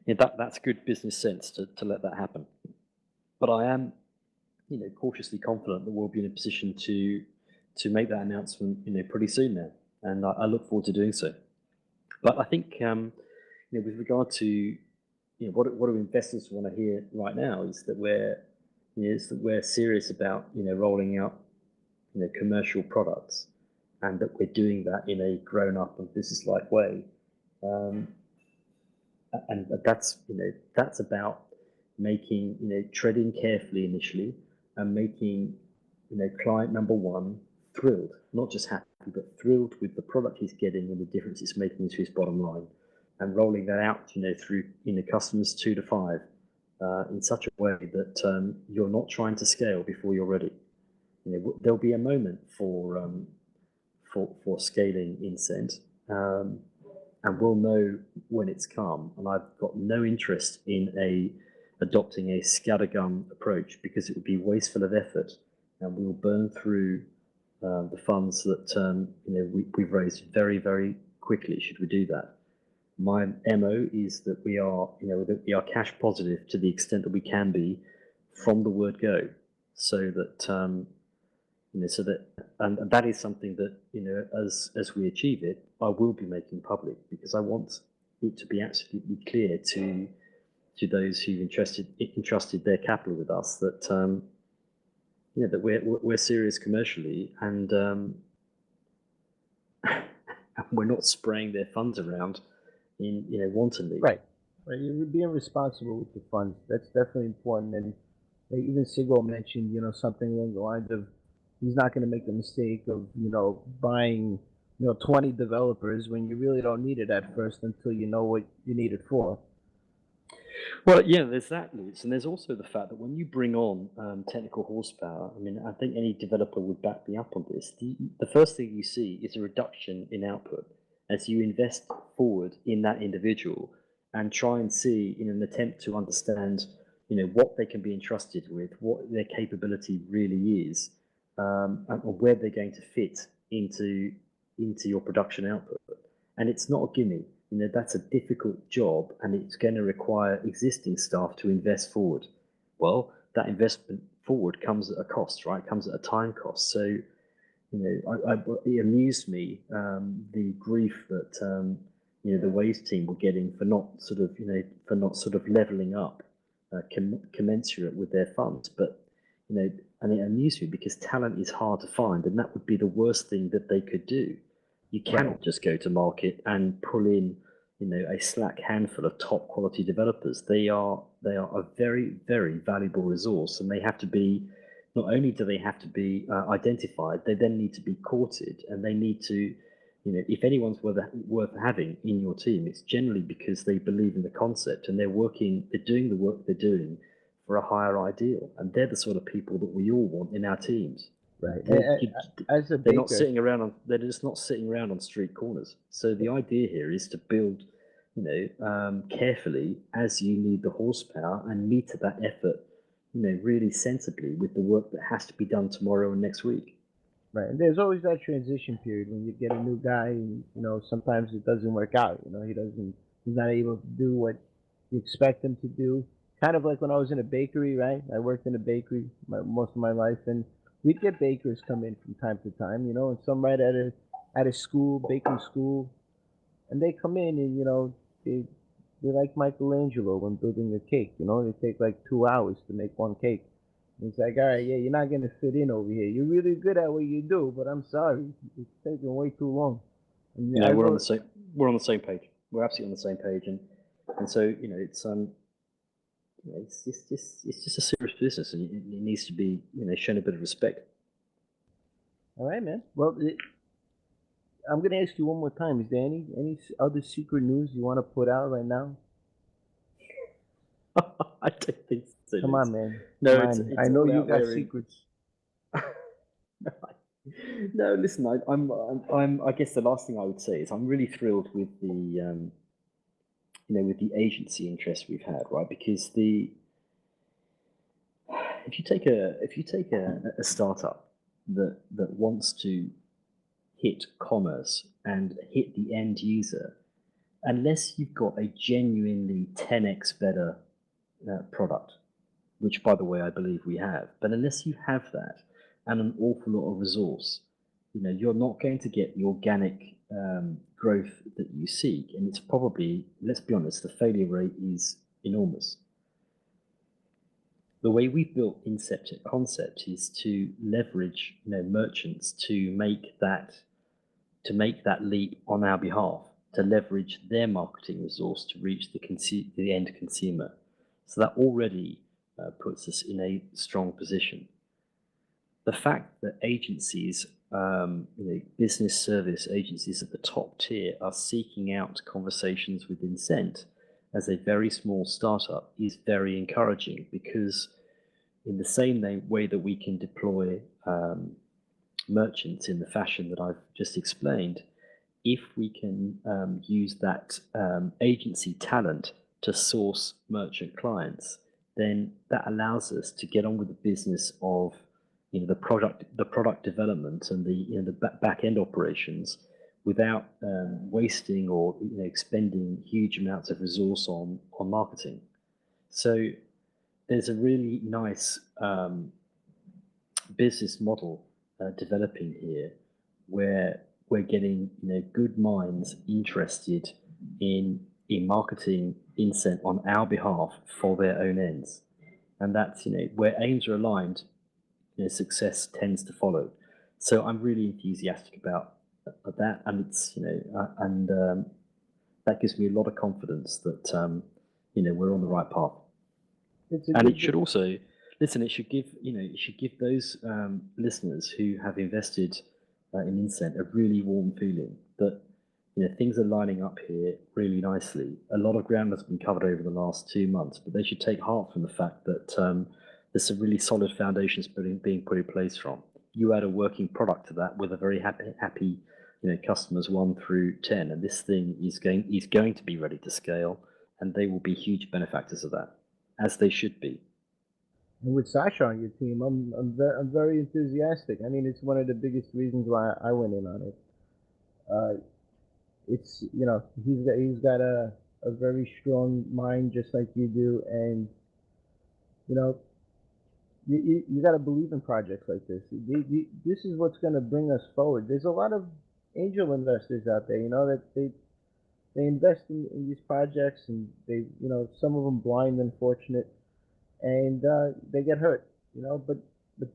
That's good business sense to let that happen. But I am, cautiously confident that we'll be in a position to make that announcement, pretty soon now, and I look forward to doing so. But I think, with regard to, what do investors want to hear right now is that we're serious about, rolling out, commercial products, and that we're doing that in a grown-up and business-like way. And that's about making, treading carefully initially and making, client number one thrilled, not just happy, but thrilled with the product he's getting and the difference it's making to his bottom line, and rolling that out, through, customers 2 to 5, in such a way that you're not trying to scale before you're ready. There'll be a moment for scaling Incent, and we'll know when it's come. And I've got no interest in adopting a scattergun approach, because it would be wasteful of effort, and we'll burn through the funds that we've raised very, very quickly should we do that. My MO is that we are cash positive to the extent that we can be from the word go, so that and that is something that as we achieve it, I will be making public, because I want it to be absolutely clear to those who've entrusted their capital with us that that we're serious commercially, and we're not spraying their funds around in wantonly. Right. You're being responsible with the funds. That's definitely important. And even Sigo mentioned, something along the lines of he's not going to make the mistake of, buying, 20 developers when you really don't need it at first until you know what you need it for. Well, yeah, there's that, Lutz, and there's also the fact that when you bring on technical horsepower, I mean, I think any developer would back me up on this. The first thing you see is a reduction in output as you invest forward in that individual and try and see, in an attempt to understand, what they can be entrusted with, what their capability really is, and where they're going to fit into your production output. And it's not a gimme. That's a difficult job, and it's going to require existing staff to invest forward. Well, that investment forward comes at a cost, right? It comes at a time cost. So, it amused me, the grief that the Waves team were getting for not sort of leveling up commensurate with their funds. But and it amused me because talent is hard to find, and that would be the worst thing that they could do. You cannot just go to market and pull in, a slack handful of top quality developers. They are a very, very valuable resource, and they have to be. Not only do they have to be identified, they then need to be courted, and they need to, if anyone's worth having in your team, it's generally because they believe in the concept and they're doing the work they're doing for a higher ideal, and they're the sort of people that we all want in our teams. Right. As a baker, they're not sitting around on. They're just not sitting around on street corners. So the idea here is to build, carefully as you need the horsepower, and meter that effort, really sensibly with the work that has to be done tomorrow and next week. Right. And there's always that transition period when you get a new guy, and sometimes it doesn't work out. He's not able to do what you expect him to do. Kind of like when I was in a bakery, right? I worked in a bakery most of my life, and we'd get bakers come in from time to time, and some right at a school, baking school, and they come in and they're like Michelangelo when building a cake. They take like 2 hours to make one cake. And it's like, all right, yeah, you're not gonna fit in over here. You're really good at what you do, but I'm sorry, it's taking way too long. And we're on the same page. we're absolutely on the same page, and so it's just a serious business, and it needs to be shown a bit of respect. All right, man. Well, I'm going to ask you one more time. Is there any other secret news you want to put out right now? I don't think so. Come on, man. No, Come on. I know you got secrets. No, listen. I guess the last thing I would say is I'm really thrilled with the with the agency interest we've had, right? Because if you take a startup that wants to hit commerce and hit the end user, unless you've got a genuinely 10x better product, which by the way I believe we have, but unless you have that and an awful lot of resource, you're not going to get the organic growth that you seek, and it's probably, let's be honest, the failure rate is enormous. The way we've built Incent concept is to leverage merchants to make that leap on our behalf, to leverage their marketing resource to reach the end consumer. So that already puts us in a strong position. The fact that agencies, business service agencies at the top tier, are seeking out conversations with Incent as a very small startup is very encouraging, because in the same way that we can deploy merchants in the fashion that I've just explained, if we can use that agency talent to source merchant clients, then that allows us to get on with the business of the product development and the back end operations without wasting or expending huge amounts of resource on marketing. So there's a really nice business model developing here, where we're getting good minds interested in marketing Incent on our behalf for their own ends, and that's where aims are aligned, success tends to follow. So I'm really enthusiastic about that, and it's that gives me a lot of confidence that we're on the right path. And it should also it should give those listeners who have invested in Incent a really warm feeling that things are lining up here really nicely. A lot of ground has been covered over the last 2 months, but they should take heart from the fact that there's some really solid foundations being put in place from. You add a working product to that with a very happy customers 1 through 10, and this thing is going to be ready to scale, and they will be huge benefactors of that, as they should be. And with Sasha on your team, I'm very enthusiastic. I mean, it's one of the biggest reasons why I went in on it. It's he's got a very strong mind, just like you do, and you got to believe in projects like this. This is what's going to bring us forward. There's a lot of angel investors out there, that they invest in these projects, and they some of them blind, unfortunate, and they get hurt, but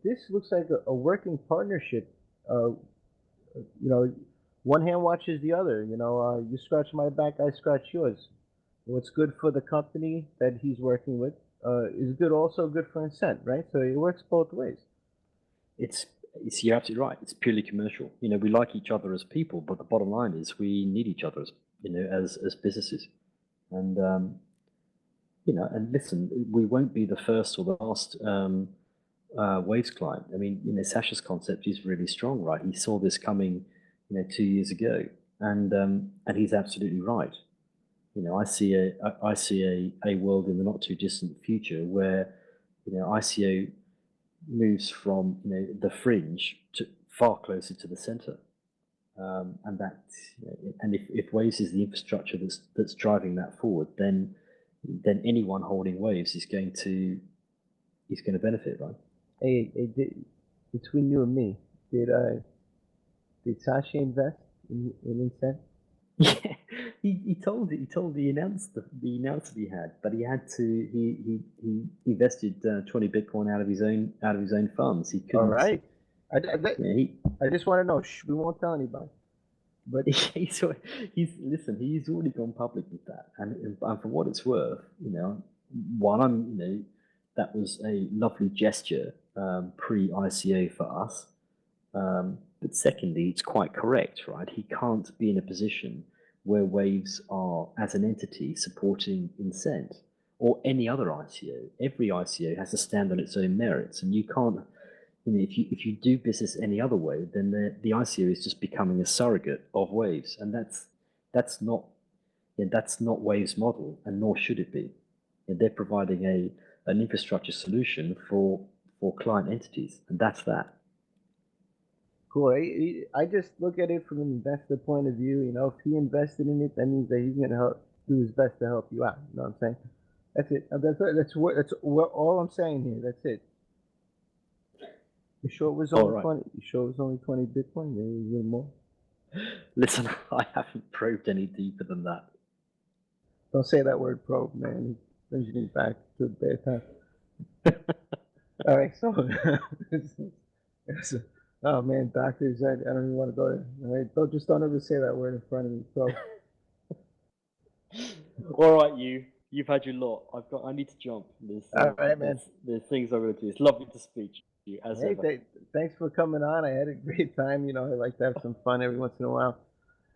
this looks like a working partnership. One hand watches the other. You scratch my back, I scratch yours. What's good for the company that he's working with is also good for Incent, right? So it works both ways. You're absolutely right. It's purely commercial. We like each other as people, but the bottom line is we need each other as businesses. And and listen, we won't be the first or the last Waves client. I mean, Sasha's concept is really strong, right? He saw this coming 2 years ago, and he's absolutely right. I see a world in the not too distant future where ICO moves from the fringe to far closer to the center, and that and if Waves is the infrastructure that's driving that forward, then anyone holding Waves is going to benefit, right? Hey, between you and me, did Sasha invest in Incent? Yeah, he announced the announcement he had, but he invested 20 Bitcoin out of his own funds. He couldn't. All right. I just want to know. We won't tell anybody. But he's listen. He's already gone public with that, and for what it's worth, that was a lovely gesture pre ICO for us. But secondly, it's quite correct, right? He can't be in a position where Waves are, as an entity, supporting Incent or any other ICO. Every ICO has to stand on its own merits, and you can't. If you do business any other way, then the ICO is just becoming a surrogate of Waves, and that's not Waves' model, and nor should it be. They're providing an infrastructure solution for client entities, and that's that. cool. I just look at it from an investor point of view. If he invested in it, that means that he's going to do his best to help you out. You know what I'm saying? That's it. That's all I'm saying here. That's it. You sure it was only 20? You sure it was only 20 Bitcoin? Maybe it was a little more. Listen, I haven't probed any deeper than that. Don't say that word probe, man. It brings you back to a bad time. All right, so oh man, doctors, I don't even want to go there. All right, don't ever say that word in front of me, probe. All right, you've had your lot. I need to jump. All right, man. There's things I'm going to do. It's lovely to speak to you as ever. Thanks for coming on. I had a great time. I like to have some fun every once in a while.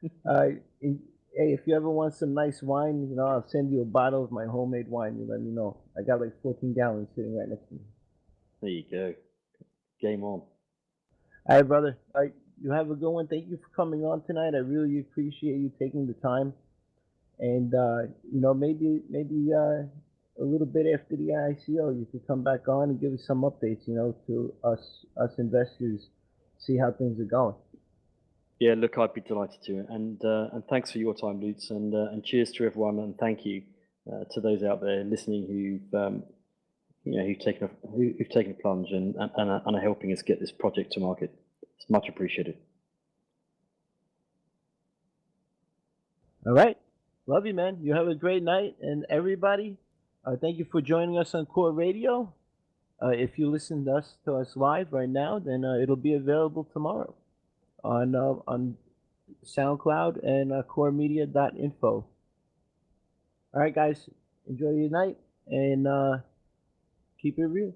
Hey, if you ever want some nice wine, I'll send you a bottle of my homemade wine. You let me know. I got like 14 gallons sitting right next to me. There you go. Game on. All right, brother. All right, you have a good one. Thank you for coming on tonight. I really appreciate you taking the time. And maybe a little bit after the ICO, you could come back on and give us some updates. To us investors, see how things are going. Yeah, look, I'd be delighted to, and thanks for your time, Lutz, and cheers to everyone, and thank you to those out there listening who've taken a plunge and are helping us get this project to market. It's much appreciated. All right, love you, man. You have a great night, and everybody, thank you for joining us on Core Radio. If you listen to us live right now, then it'll be available tomorrow on SoundCloud and coremedia.info. All right, guys, enjoy your night and keep it real.